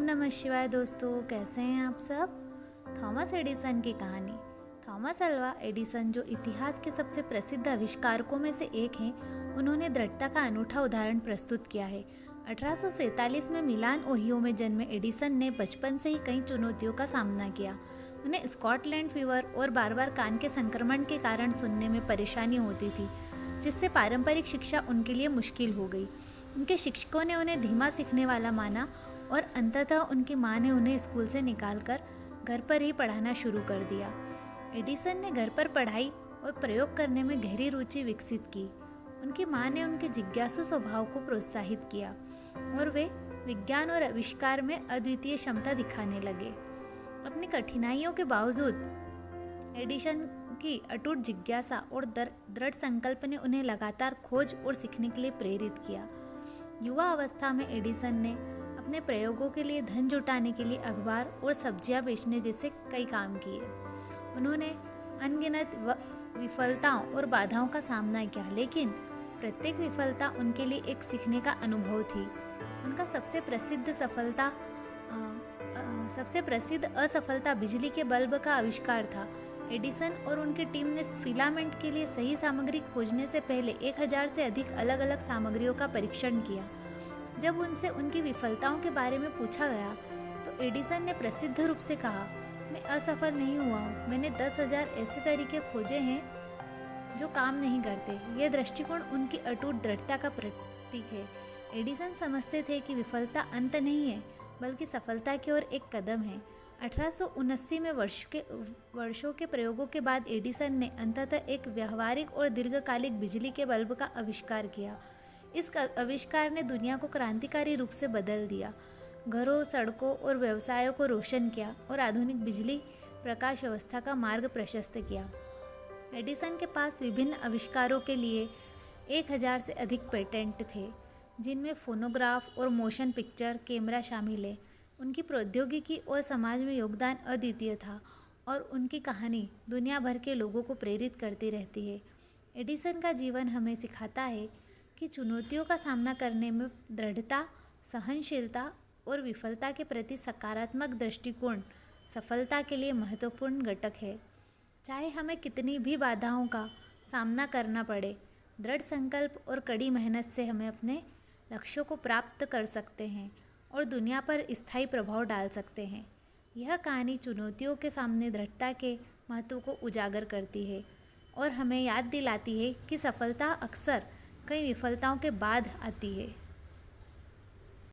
नमः शिवाय दोस्तों, कैसे हैं आप सब। थॉमस एडिसन की कहानी। थॉमस अल्वा एडिसन जो इतिहास के सबसे प्रसिद्ध आविष्कारकों में से एक हैं, उन्होंने दृढ़ता का अनूठा उदाहरण प्रस्तुत किया है। 1847 में मिलान ओहियो में जन्मे एडिसन ने बचपन से ही कई चुनौतियों का सामना किया। उन्हें स्कॉटलैंड फीवर और बार बार कान के संक्रमण के कारण सुनने में परेशानी होती थी, जिससे पारंपरिक शिक्षा उनके लिए मुश्किल हो गई। उनके शिक्षकों ने उन्हें धीमा सीखने वाला माना और अंततः उनकी मां ने उन्हें स्कूल से निकालकर घर पर ही पढ़ाना शुरू कर दिया। एडिसन ने घर पर पढ़ाई और प्रयोग करने में गहरी रुचि विकसित की। उनकी मां ने उनके जिज्ञासु स्वभाव को प्रोत्साहित किया और वे विज्ञान और आविष्कार में अद्वितीय क्षमता दिखाने लगे। अपनी कठिनाइयों के बावजूद एडिसन की अटूट जिज्ञासा और दृढ़ संकल्प ने उन्हें लगातार खोज और सीखने के लिए प्रेरित किया। युवा अवस्था में एडिसन ने अपने प्रयोगों के लिए धन जुटाने के लिए अखबार और सब्जियां बेचने जैसे कई काम किए। उन्होंने अनगिनत विफलताओं और बाधाओं का सामना किया, लेकिन प्रत्येक विफलता उनके लिए एक सीखने का अनुभव थी। उनका सबसे प्रसिद्ध असफलता बिजली के बल्ब का आविष्कार था। एडिसन और उनकी टीम ने फिलामेंट के लिए सही सामग्री खोजने से पहले 1000 से अधिक अलग अलग सामग्रियों का परीक्षण किया। जब उनसे उनकी विफलताओं के बारे में पूछा गया तो एडिसन ने प्रसिद्ध रूप से कहा, मैं असफल नहीं हुआ हूँ, मैंने 10,000 ऐसे तरीके खोजे हैं जो काम नहीं करते। यह दृष्टिकोण उनकी अटूट दृढ़ता का प्रतीक है। एडिसन समझते थे कि विफलता अंत नहीं है, बल्कि सफलता की ओर एक कदम है। 1879 में वर्षों के प्रयोगों के बाद एडिसन ने अंततः एक व्यावहारिक और दीर्घकालिक बिजली के बल्ब का आविष्कार किया। इस आविष्कार ने दुनिया को क्रांतिकारी रूप से बदल दिया, घरों, सड़कों और व्यवसायों को रोशन किया और आधुनिक बिजली प्रकाश व्यवस्था का मार्ग प्रशस्त किया। एडिसन के पास विभिन्न आविष्कारों के लिए 1000 से अधिक पेटेंट थे, जिनमें फोनोग्राफ और मोशन पिक्चर कैमरा शामिल है। उनकी प्रौद्योगिकी और समाज में योगदान अद्वितीय था और उनकी कहानी दुनिया भर के लोगों को प्रेरित करती रहती है। एडिसन का जीवन हमें सिखाता है कि चुनौतियों का सामना करने में दृढ़ता, सहनशीलता और विफलता के प्रति सकारात्मक दृष्टिकोण सफलता के लिए महत्वपूर्ण घटक है। चाहे हमें कितनी भी बाधाओं का सामना करना पड़े, दृढ़ संकल्प और कड़ी मेहनत से हमें अपने लक्ष्यों को प्राप्त कर सकते हैं और दुनिया पर स्थायी प्रभाव डाल सकते हैं। यह कहानी चुनौतियों के सामने दृढ़ता के महत्व को उजागर करती है और हमें याद दिलाती है कि सफलता अक्सर कई विफलताओं के बाद आती है।